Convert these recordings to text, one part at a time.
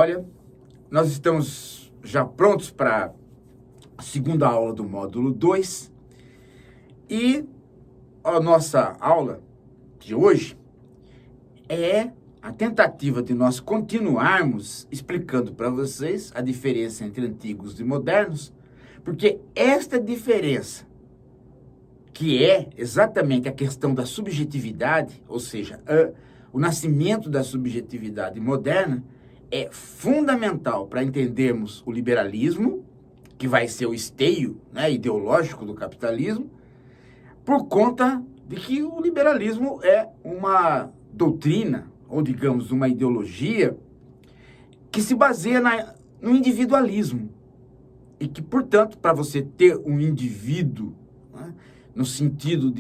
Olha, nós estamos já prontos para a segunda aula do módulo 2 e a nossa aula de hoje é a tentativa de nós continuarmos explicando para vocês a diferença entre antigos e modernos, porque esta diferença, que é exatamente a questão da subjetividade, ou seja, o nascimento da subjetividade moderna, é fundamental para entendermos o liberalismo, que vai ser o esteio, né, ideológico do capitalismo, por conta de que o liberalismo é uma doutrina, ou digamos, uma ideologia, que se baseia no individualismo. E que, portanto, para você ter um indivíduo, né, no sentido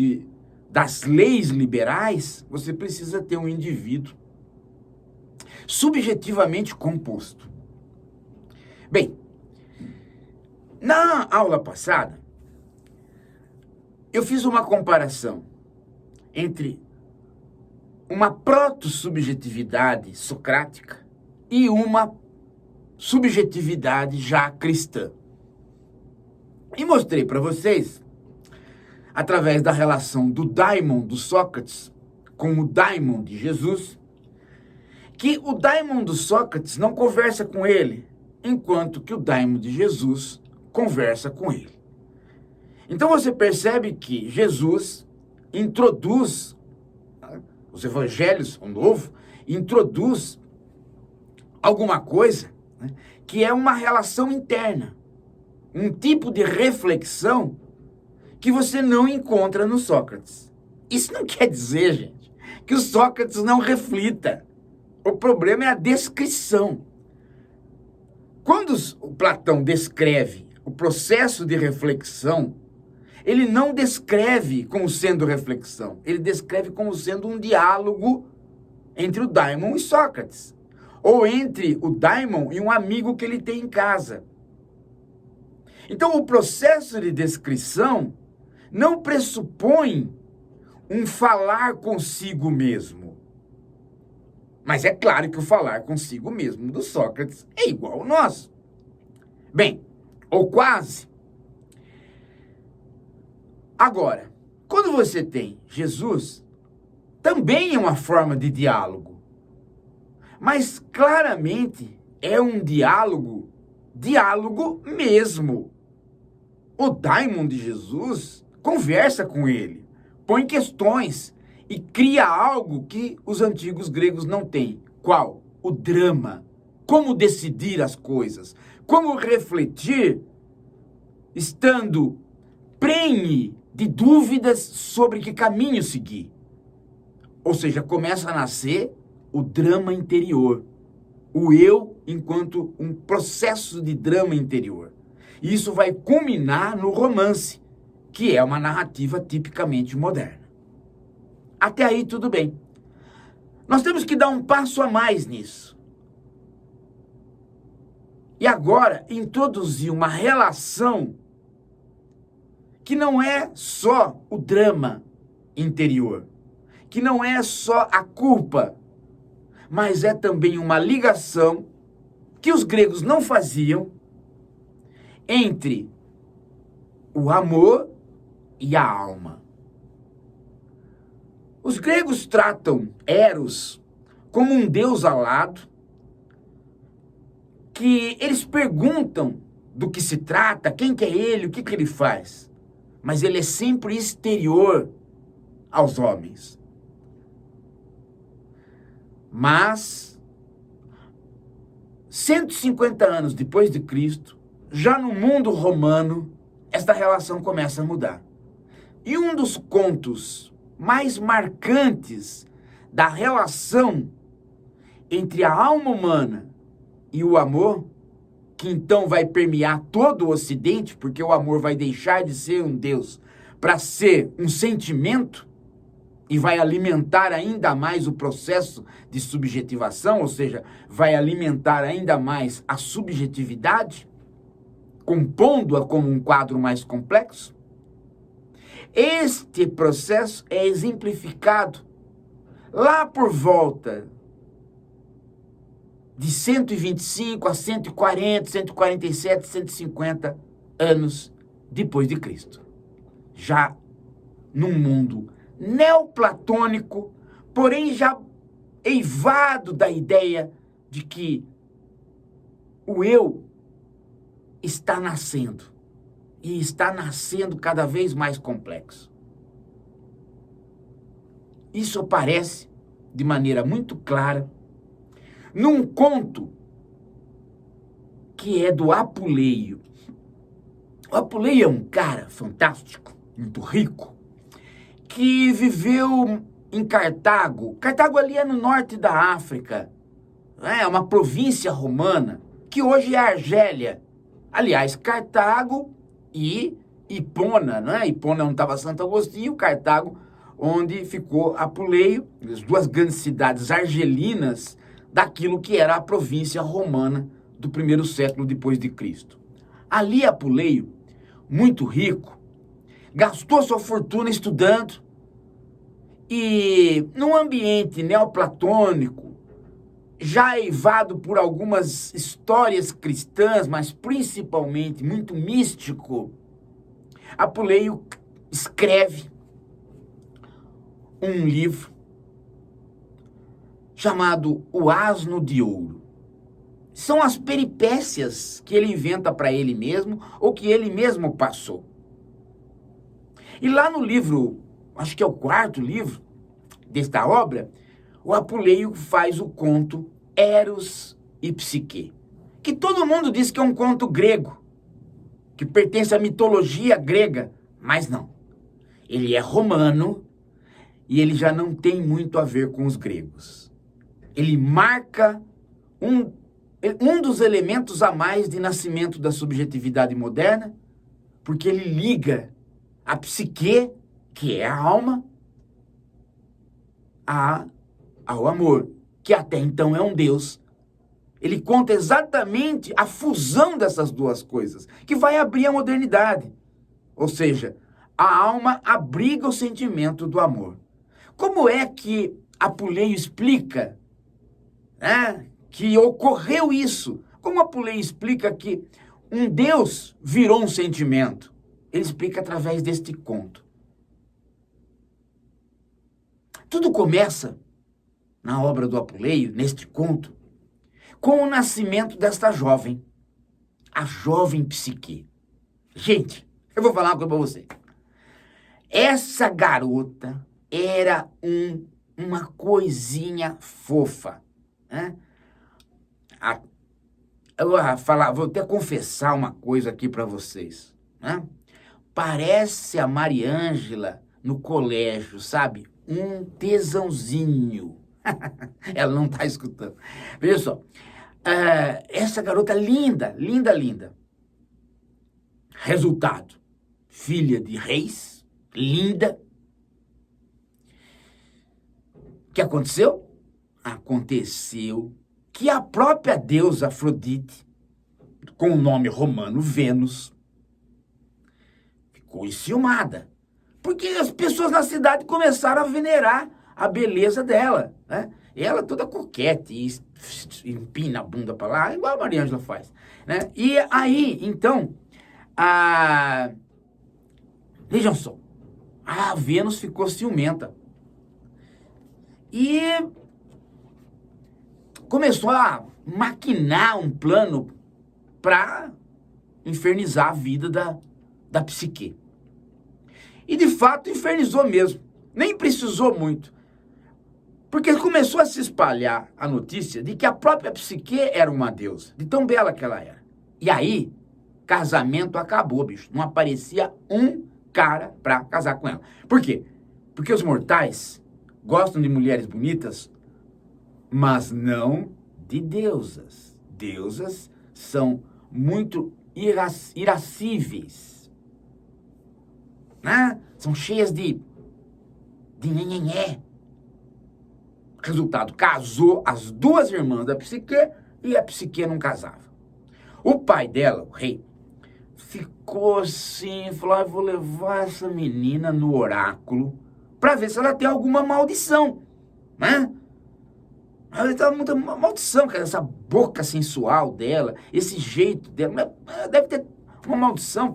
das leis liberais, você precisa ter um indivíduo subjetivamente composto. Bem, na aula passada, eu fiz uma comparação entre uma proto-subjetividade socrática e uma subjetividade já cristã. E mostrei para vocês, através da relação do daimon do Sócrates com o daimon de Jesus, que o daimon do Sócrates não conversa com ele, enquanto que o daimon de Jesus conversa com ele. Então você percebe que Jesus introduz, os evangelhos, o novo, introduz alguma coisa, né, que é uma relação interna, um tipo de reflexão que você não encontra no Sócrates. Isso não quer dizer, gente, que o Sócrates não reflita. O problema é a descrição. Quando o Platão descreve o processo de reflexão, ele não descreve como sendo reflexão, ele descreve como sendo um diálogo entre o daimon e Sócrates, ou entre o daimon e um amigo que ele tem em casa. Então, o processo de descrição não pressupõe um falar consigo mesmo. Mas é claro que o falar consigo mesmo do Sócrates é igual ao nosso. Bem, ou quase. Agora, quando você tem Jesus, também é uma forma de diálogo. Mas claramente é um diálogo mesmo. O daimon de Jesus conversa com ele, põe questões e cria algo que os antigos gregos não têm. Qual? O drama. Como decidir as coisas. Como refletir estando prenhe de dúvidas sobre que caminho seguir. Ou seja, começa a nascer o drama interior. O eu enquanto um processo de drama interior. E isso vai culminar no romance, que é uma narrativa tipicamente moderna. Até aí tudo bem. Nós temos que dar um passo a mais nisso. E agora introduzir uma relação que não é só o drama interior, que não é só a culpa, mas é também uma ligação que os gregos não faziam entre o amor e a alma. Os gregos tratam Eros como um deus alado, que eles perguntam do que se trata, quem que é ele, o que ele faz. Mas ele é sempre exterior aos homens. Mas, 150 anos depois de Cristo, já no mundo romano, esta relação começa a mudar. E um dos contos mais marcantes da relação entre a alma humana e o amor, que então vai permear todo o Ocidente, porque o amor vai deixar de ser um Deus para ser um sentimento e vai alimentar ainda mais o processo de subjetivação, ou seja, vai alimentar ainda mais a subjetividade, compondo-a como um quadro mais complexo. Este processo é exemplificado lá por volta de 125 a 140, 147, 150 anos depois de Cristo. Já num mundo neoplatônico, porém já eivado da ideia de que o eu está nascendo, e está nascendo cada vez mais complexo. Isso aparece de maneira muito clara num conto que é do Apuleio. O Apuleio é um cara fantástico, muito rico, que viveu em Cartago. Cartago ali é no norte da África, é uma província romana, que hoje é a Argélia. Aliás, Cartago e Hipona, não é? Hipona onde estava Santo Agostinho, Cartago onde ficou Apuleio, as duas grandes cidades argelinas daquilo que era a província romana do primeiro século depois de Cristo. Ali Apuleio, muito rico, gastou sua fortuna estudando e num ambiente neoplatônico, já eivado por algumas histórias cristãs, mas principalmente muito místico, Apuleio escreve um livro chamado O Asno de Ouro. São as peripécias que ele inventa para ele mesmo ou que ele mesmo passou. E lá no livro, acho que é o quarto livro desta obra, o Apuleio faz o conto Eros e Psique, que todo mundo diz que é um conto grego, que pertence à mitologia grega, mas não. Ele é romano e ele já não tem muito a ver com os gregos. Ele marca um dos elementos a mais de nascimento da subjetividade moderna, porque ele liga a psique, que é a alma, ao amor, que até então é um Deus. Ele conta exatamente a fusão dessas duas coisas, que vai abrir a modernidade. Ou seja, a alma abriga o sentimento do amor. Como é que Apuleio explica, né, que ocorreu isso? Como Apuleio explica que um Deus virou um sentimento? Ele explica através deste conto. Tudo começa, na obra do Apuleio, neste conto, com o nascimento desta jovem, a jovem Psique. Gente, eu vou falar uma coisa para você. Essa garota era uma coisinha fofa, né? Vou até confessar uma coisa aqui para vocês, né? Parece a Mariângela no colégio, sabe? Um tesãozinho. Ela não está escutando. Veja só, essa garota linda, linda, linda. Resultado, filha de reis, linda. O que aconteceu? Aconteceu que a própria deusa Afrodite, com o nome romano Vênus, ficou enciumada. Porque as pessoas na cidade começaram a venerar a beleza dela, né? E ela toda coquete, e empina a bunda para lá, igual a Mariângela faz, né? E aí, então, vejam só, a Vênus ficou ciumenta. E começou a maquinar um plano para infernizar a vida da Psique. E de fato infernizou mesmo, nem precisou muito. Porque começou a se espalhar a notícia de que a própria Psique era uma deusa, de tão bela que ela era. E aí, casamento acabou, bicho. Não aparecia um cara para casar com ela. Por quê? Porque os mortais gostam de mulheres bonitas, mas não de deusas. Deusas são muito irascíveis, né? São cheias de nhenhenhé. Resultado, casou as duas irmãs da Psique e a Psique não casava. O pai dela, o rei, ficou assim, falou, vou levar essa menina no oráculo para ver se ela tem alguma maldição, né? Ela estava muita maldição, cara, essa boca sensual dela, esse jeito dela, deve ter uma maldição.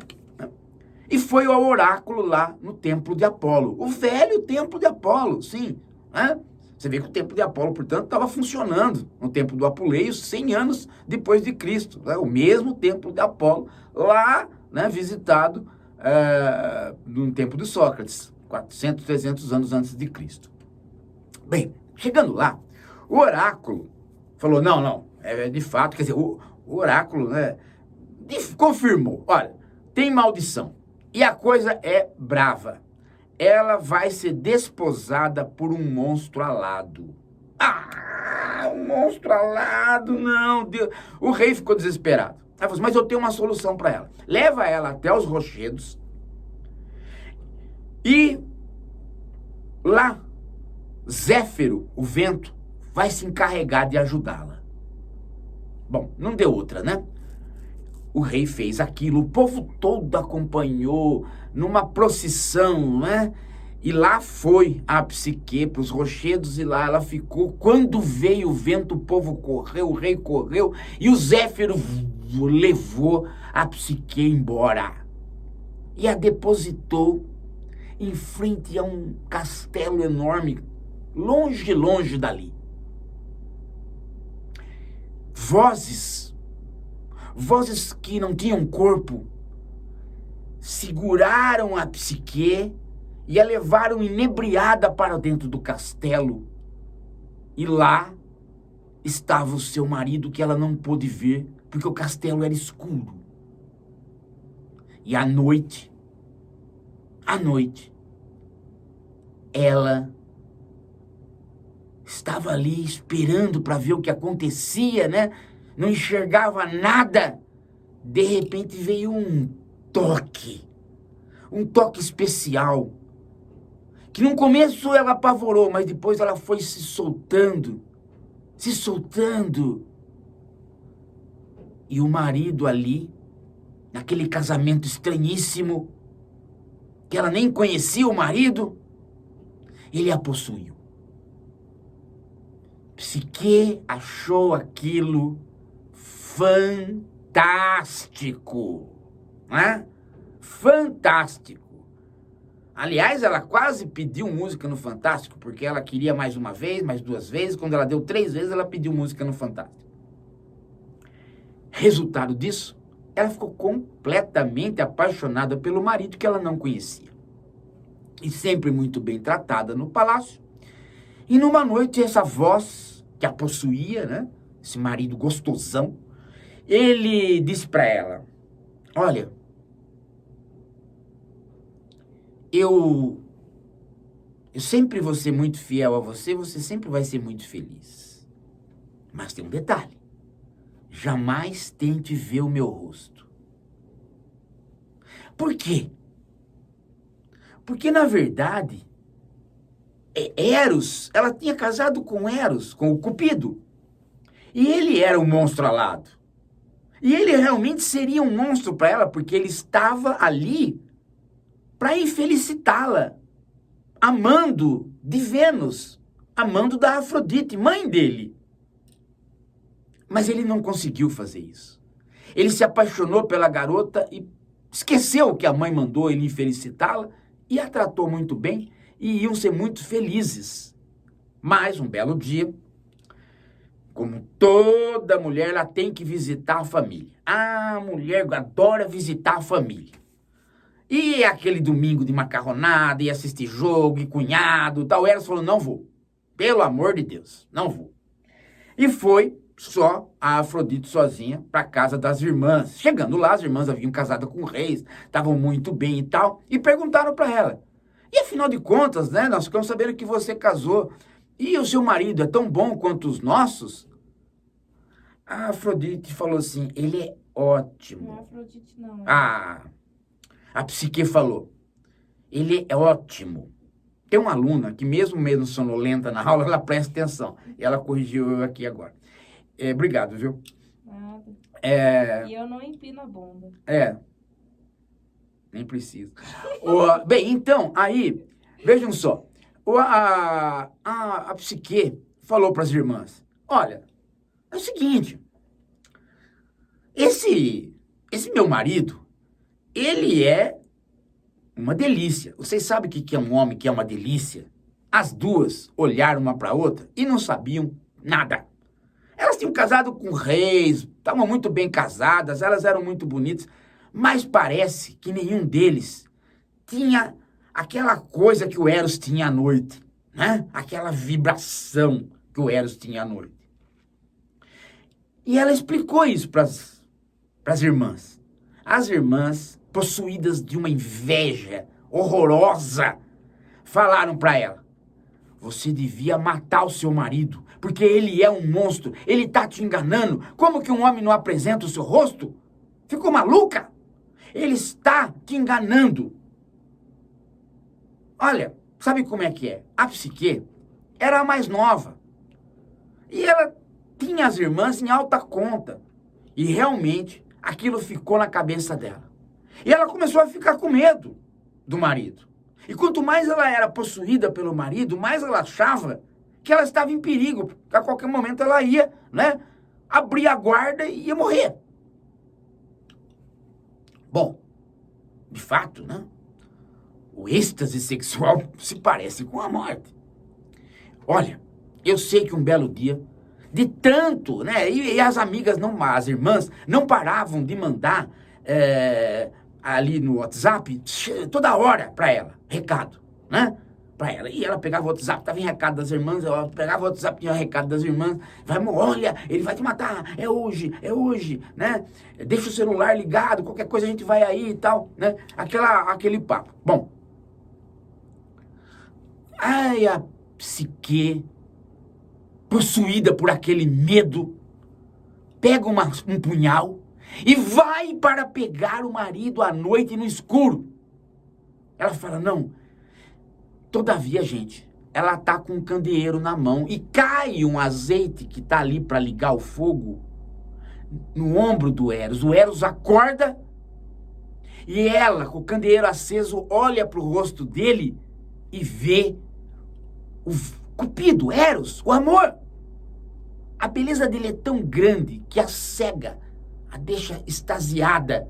E foi ao oráculo lá no templo de Apolo, o velho templo de Apolo, sim, né? Você vê que o templo de Apolo, portanto, estava funcionando no templo do Apuleio 100 anos depois de Cristo, né? O mesmo templo de Apolo, lá, né, visitado no templo de Sócrates, 400, 300 anos antes de Cristo. Bem, chegando lá, o oráculo falou, não, de fato, quer dizer, o oráculo, né, confirmou, olha, tem maldição, e a coisa é brava. Ela vai ser desposada por um monstro alado. Um monstro alado, não, Deus. O rei ficou desesperado. Ele falou assim, mas eu tenho uma solução para ela. Leva ela até os rochedos e lá, Zéfiro, o vento, vai se encarregar de ajudá-la. Bom, não deu outra, né? O rei fez aquilo, o povo todo acompanhou numa procissão, né? E lá foi a Psique para os rochedos e lá ela ficou. Quando veio o vento, o povo correu, o rei correu e o Zéfiro levou a Psique embora. E a depositou em frente a um castelo enorme, longe dali. Vozes que não tinham corpo, seguraram a Psique e a levaram inebriada para dentro do castelo. E lá estava o seu marido, que ela não pôde ver, porque o castelo era escuro. E à noite, ela estava ali esperando para ver o que acontecia, né? Não enxergava nada. De repente veio um toque especial, que no começo ela apavorou, mas depois ela foi se soltando. E o marido ali, naquele casamento estranhíssimo, que ela nem conhecia o marido, ele a possuiu. Psique achou aquilo fantástico, né? Fantástico. Aliás, ela quase pediu música no Fantástico, porque ela queria mais uma vez, mais 2 vezes. Quando ela deu 3 vezes, ela pediu música no Fantástico. Resultado disso, ela ficou completamente apaixonada pelo marido que ela não conhecia. E sempre muito bem tratada no palácio. E numa noite, essa voz que a possuía, né? Esse marido gostosão, ele disse para ela, olha, eu sempre vou ser muito fiel a você, você sempre vai ser muito feliz. Mas tem um detalhe, jamais tente ver o meu rosto. Por quê? Porque, na verdade, Eros, ela tinha casado com Eros, com o Cupido. E ele era um monstro alado. E ele realmente seria um monstro para ela, porque ele estava ali para infelicitá-la, amando de Vênus, amando da Afrodite, mãe dele. Mas ele não conseguiu fazer isso. Ele se apaixonou pela garota e esqueceu que a mãe mandou ele infelicitá-la e a tratou muito bem e iam ser muito felizes. Mas um belo dia, como toda mulher, ela tem que visitar a família. A mulher adora visitar a família. E aquele domingo de macarronada, e assistir jogo, e cunhado, tal. Elas falou, não vou. Pelo amor de Deus, não vou. E foi só a Afrodite sozinha para casa das irmãs. Chegando lá, as irmãs haviam casado com reis, estavam muito bem e tal, e perguntaram para ela, e afinal de contas, né, nós ficamos sabendo que você casou, e o seu marido é tão bom quanto os nossos? A Afrodite falou assim, ele é ótimo. Não é Afrodite, não. A Psique falou, ele é ótimo. Tem uma aluna que mesmo sonolenta na aula, ela presta atenção. E ela corrigiu eu aqui agora. Obrigado, viu? Nada. E eu não empino a bunda. Nem preciso. Bem, então, aí, vejam só. A Psique falou para as irmãs, olha, é o seguinte, esse meu marido, ele é uma delícia. Vocês sabem o que é um homem que é uma delícia? As duas olharam uma para a outra e não sabiam nada. Elas tinham casado com reis, estavam muito bem casadas, elas eram muito bonitas, mas parece que nenhum deles tinha aquela coisa que o Eros tinha à noite, né? Aquela vibração que o Eros tinha à noite. E ela explicou isso para as irmãs. As irmãs, possuídas de uma inveja horrorosa, falaram para ela: você devia matar o seu marido, porque ele é um monstro, ele tá te enganando. Como que um homem não apresenta o seu rosto? Ficou maluca? Ele está te enganando. Olha, sabe como é que é? A Psique era a mais nova. E ela tinha as irmãs em alta conta. E realmente, aquilo ficou na cabeça dela. E ela começou a ficar com medo do marido. E quanto mais ela era possuída pelo marido, mais ela achava que ela estava em perigo. Porque a qualquer momento ela ia, né, abrir a guarda e ia morrer. Bom, de fato, né, o êxtase sexual se parece com a morte. Olha, eu sei que um belo dia, de tanto, né, e as amigas, as irmãs, não paravam de mandar ali no WhatsApp, toda hora para ela, recado, né? Para ela. E ela pegava o WhatsApp, tava em recado das irmãs, ela pegava o WhatsApp, tinha recado das irmãs, olha, ele vai te matar, é hoje, né? Deixa o celular ligado, qualquer coisa a gente vai aí e tal, né? Aquele papo. Bom, ai, a Psique, possuída por aquele medo, pega um punhal e vai para pegar o marido à noite no escuro. Ela fala, não. Todavia, gente, ela tá com um candeeiro na mão e cai um azeite que tá ali para ligar o fogo no ombro do Eros. O Eros acorda e ela, com o candeeiro aceso, olha pro rosto dele e vê o Cupido, Eros, o amor. A beleza dele é tão grande que a cega, a deixa extasiada.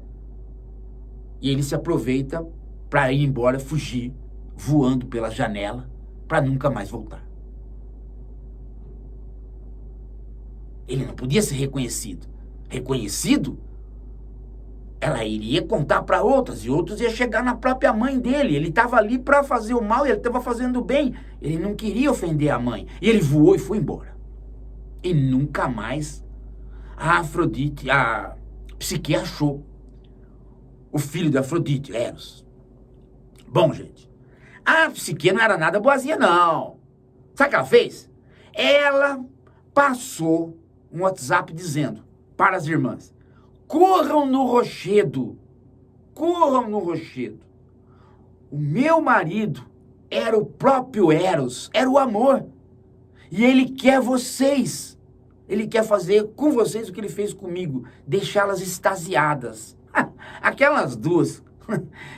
E ele se aproveita para ir embora, fugir, voando pela janela, para nunca mais voltar. Ele não podia ser reconhecido. Reconhecido, ela iria contar para outras, e outros iam chegar na própria mãe dele. Ele estava ali para fazer o mal e ele estava fazendo o bem. Ele não queria ofender a mãe. E ele voou e foi embora. E nunca mais a Afrodite, a Psique achou o filho da Afrodite, Eros. Bom, gente, a Psique não era nada boazinha, não. Sabe o que ela fez? Ela passou um WhatsApp dizendo para as irmãs: corram no rochedo, corram no rochedo. O meu marido era o próprio Eros, era o amor. E ele quer vocês. Ele quer fazer com vocês o que ele fez comigo, deixá-las extasiadas. Aquelas duas,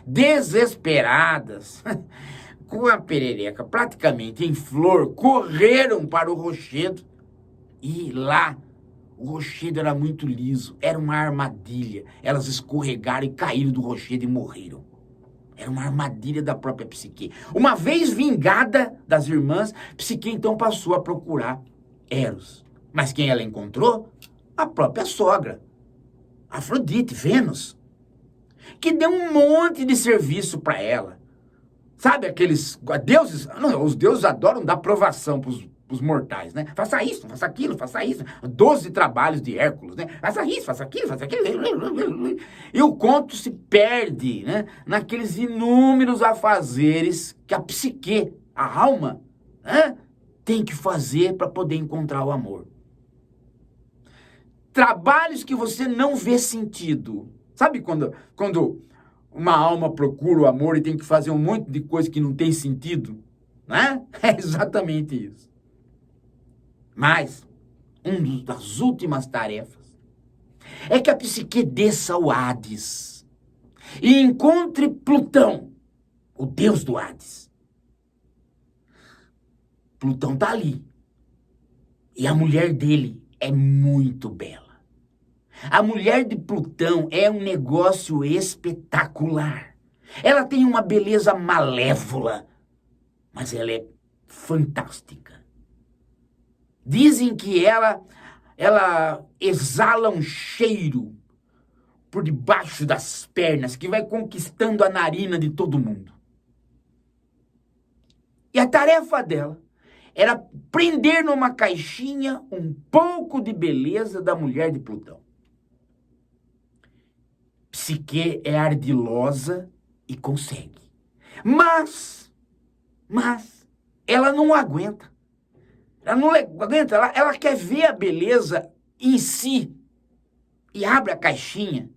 desesperadas, com a perereca praticamente em flor, correram para o rochedo. E lá, o rochedo era muito liso, era uma armadilha. Elas escorregaram e caíram do rochedo e morreram. Era uma armadilha da própria Psique. Uma vez vingada das irmãs, Psique então passou a procurar Eros. Mas quem ela encontrou? A própria sogra, Afrodite, Vênus, que deu um monte de serviço para ela. Sabe aqueles deuses? Não, os deuses adoram dar provação para os mortais, né? Faça isso, faça aquilo, faça isso. 12 trabalhos de Hércules, né? Faça isso, faça aquilo, faça aquilo. E o conto se perde, né, naqueles inúmeros afazeres que a Psique, a alma, né, tem que fazer para poder encontrar o amor. Trabalhos que você não vê sentido. Sabe quando uma alma procura o amor e tem que fazer um monte de coisa que não tem sentido? Né? É exatamente isso. Mas, uma das últimas tarefas é que a Psique desça ao Hades e encontre Plutão, o deus do Hades. Plutão está ali. E a mulher dele é muito bela. A mulher de Plutão é um negócio espetacular. Ela tem uma beleza malévola, mas ela é fantástica. Dizem que ela exala um cheiro por debaixo das pernas que vai conquistando a narina de todo mundo. E a tarefa dela era prender numa caixinha um pouco de beleza da mulher de Plutão. Psique é ardilosa e consegue. Mas ela não aguenta. Ela não aguenta, ela quer ver a beleza em si. E abre a caixinha.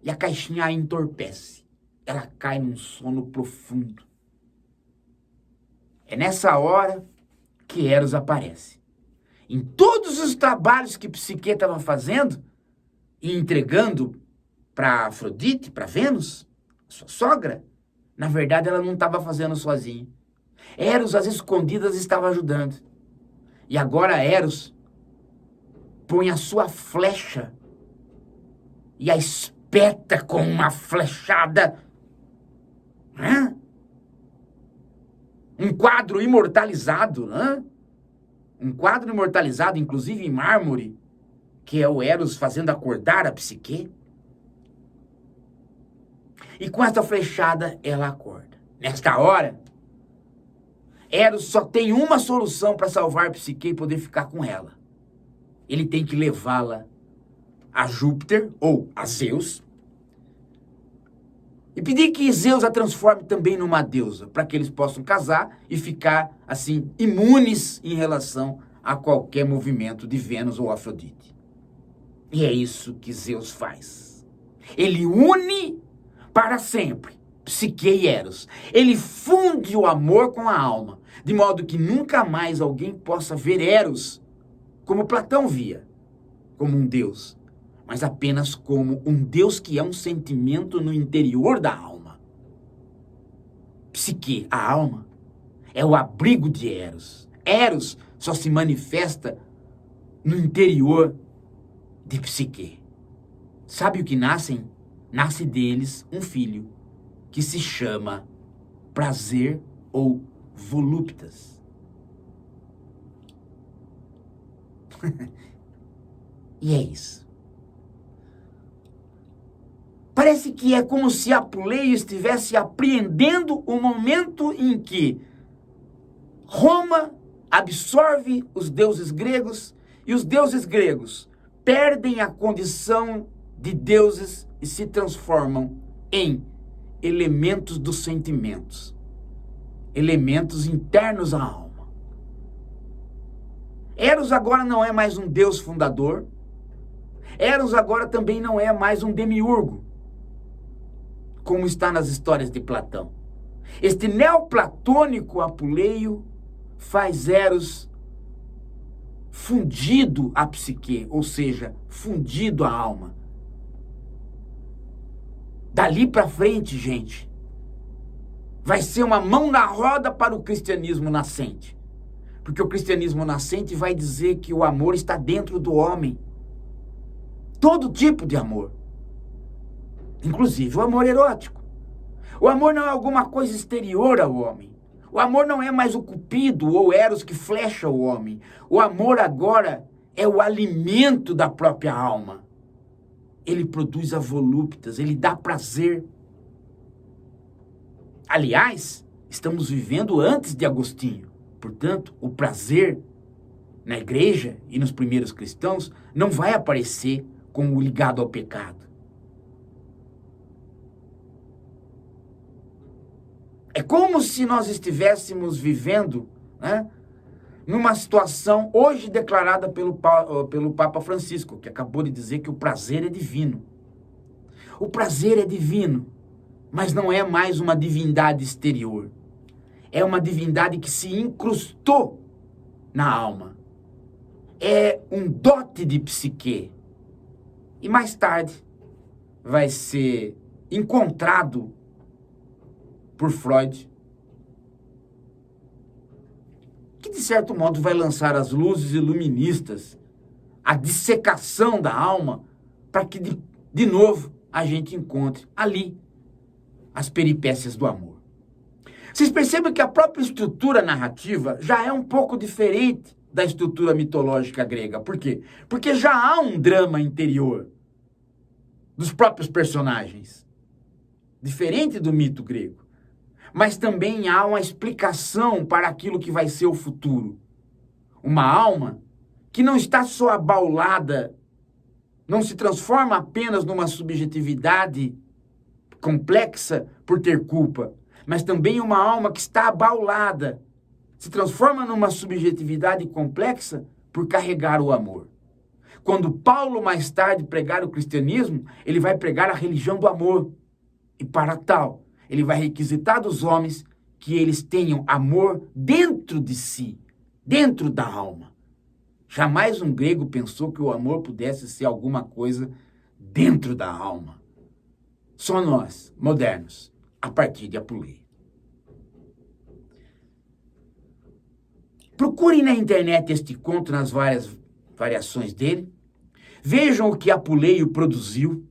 E a caixinha a entorpece. Ela cai num sono profundo. É nessa hora que Eros aparece. Em todos os trabalhos que Psique estava fazendo e entregando para Afrodite, para Vênus, sua sogra, na verdade ela não estava fazendo sozinha. Eros, às escondidas, estava ajudando. E agora Eros põe a sua flecha e a espeta com uma flechada. Um quadro imortalizado, um quadro imortalizado, inclusive em mármore, que é o Eros fazendo acordar a Psique. E com essa flechada, ela acorda. Nesta hora, Eros só tem uma solução para salvar Psique e poder ficar com ela. Ele tem que levá-la a Júpiter, ou a Zeus, e pedir que Zeus a transforme também numa deusa, para que eles possam casar e ficar, assim, imunes em relação a qualquer movimento de Vênus ou Afrodite. E é isso que Zeus faz. Ele une para sempre Psique e Eros. Ele funde o amor com a alma, de modo que nunca mais alguém possa ver Eros como Platão via, como um deus, mas apenas como um deus que é um sentimento no interior da alma. Psique, a alma, é o abrigo de Eros. Eros só se manifesta no interior de Psique. Sabe o que nascem? Nasce deles um filho que se chama Prazer ou Voluptas. E é isso. Parece que é como se Apuleio estivesse apreendendo o momento em que Roma absorve os deuses gregos e os deuses gregos perdem a condição de deuses e se transformam em elementos dos sentimentos, elementos internos à alma. Eros agora não é mais um deus fundador. Eros agora também não é mais um demiurgo, como está nas histórias de Platão. Este neoplatônico Apuleio faz Eros fundido à psique, ou seja, fundido à alma. Dali para frente, gente, vai ser uma mão na roda para o cristianismo nascente. Porque o cristianismo nascente vai dizer que o amor está dentro do homem. Todo tipo de amor. Inclusive o amor erótico. O amor não é alguma coisa exterior ao homem. O amor não é mais o Cupido ou Eros que flecha o homem. O amor agora é o alimento da própria alma. Ele produz a volúptas, ele dá prazer. Aliás, estamos vivendo antes de Agostinho. Portanto, o prazer na igreja e nos primeiros cristãos não vai aparecer como ligado ao pecado. É como se nós estivéssemos vivendo, numa situação hoje declarada pelo Papa Francisco, que acabou de dizer que o prazer é divino. O prazer é divino, mas não é mais uma divindade exterior. É uma divindade que se incrustou na alma. É um dote de psique. E mais tarde vai ser encontrado por Freud, que de certo modo, vai lançar as luzes iluministas, a dissecação da alma, para que, de novo, a gente encontre ali as peripécias do amor. Vocês percebem que a própria estrutura narrativa já é um pouco diferente da estrutura mitológica grega. Por quê? Porque já há um drama interior dos próprios personagens, diferente do mito grego. Mas também há uma explicação para aquilo que vai ser o futuro. Uma alma que não está só abaulada, não se transforma apenas numa subjetividade complexa por ter culpa, mas também uma alma que está abaulada, se transforma numa subjetividade complexa por carregar o amor. Quando Paulo mais tarde pregar o cristianismo, ele vai pregar a religião do amor. E para tal, ele vai requisitar dos homens que eles tenham amor dentro de si, dentro da alma. Jamais um grego pensou que o amor pudesse ser alguma coisa dentro da alma. Só nós, modernos, a partir de Apuleio. Procurem na internet este conto nas várias variações dele. Vejam o que Apuleio produziu.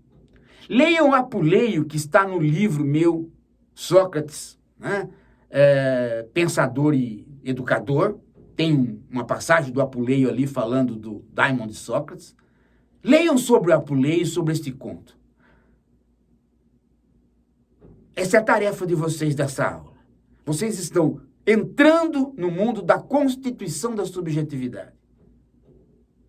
Leiam Apuleio, que está no livro meu, Sócrates, né? Pensador e educador. Tem uma passagem do Apuleio ali falando do Daimon de Sócrates. Leiam sobre o Apuleio e sobre este conto. Essa é a tarefa de vocês dessa aula. Vocês estão entrando no mundo da constituição da subjetividade.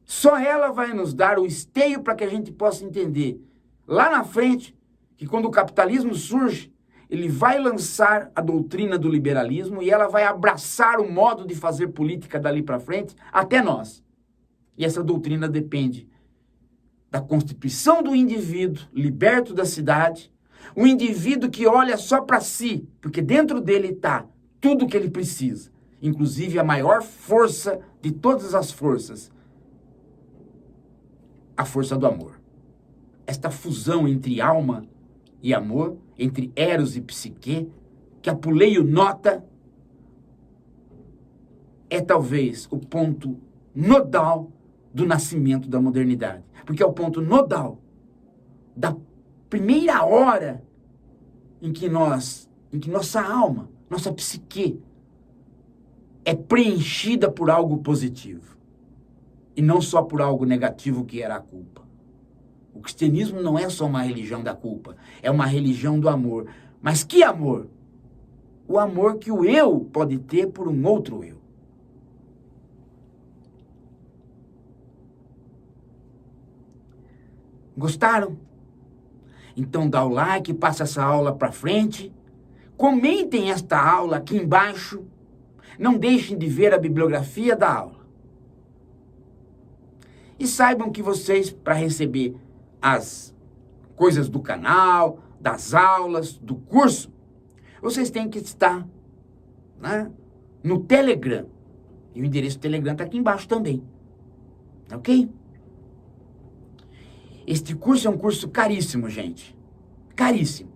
Só ela vai nos dar o esteio para que a gente possa entender lá na frente que quando o capitalismo surge, ele vai lançar a doutrina do liberalismo e ela vai abraçar o modo de fazer política dali para frente até nós. E essa doutrina depende da constituição do indivíduo liberto da cidade, um indivíduo que olha só para si, porque dentro dele está tudo o que ele precisa, inclusive a maior força de todas as forças, a força do amor. Esta fusão entre alma e amor, entre Eros e Psique, que Apuleio nota, é talvez o ponto nodal do nascimento da modernidade. Porque é o ponto nodal da primeira hora em que nossa alma, nossa psique, é preenchida por algo positivo. E não só por algo negativo que era a culpa. O cristianismo não é só uma religião da culpa, é uma religião do amor. Mas que amor? O amor que o eu pode ter por um outro eu. Gostaram? Então dá o like, passa essa aula para frente. Comentem esta aula aqui embaixo. Não deixem de ver a bibliografia da aula. E saibam que vocês, para receber as coisas do canal, das aulas, do curso, vocês têm que estar, né, no Telegram. E o endereço do Telegram está aqui embaixo também. Ok? Este curso é um curso caríssimo, gente. Caríssimo.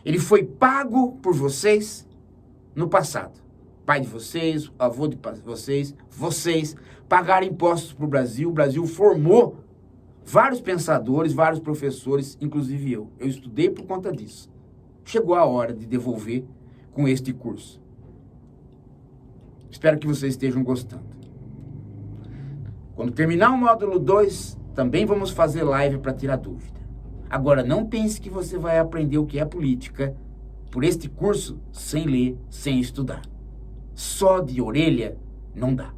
Ele foi pago por vocês no passado. Pai de vocês, avô de vocês pagaram impostos para o Brasil. O Brasil formou vários pensadores, vários professores, inclusive eu. Eu estudei por conta disso. Chegou a hora de devolver com este curso. Espero que vocês estejam gostando. Quando terminar o módulo 2, também vamos fazer live para tirar dúvida. Agora, não pense que você vai aprender o que é política por este curso sem ler, sem estudar. Só de orelha não dá.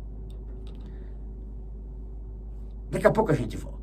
Daqui a pouco a gente volta.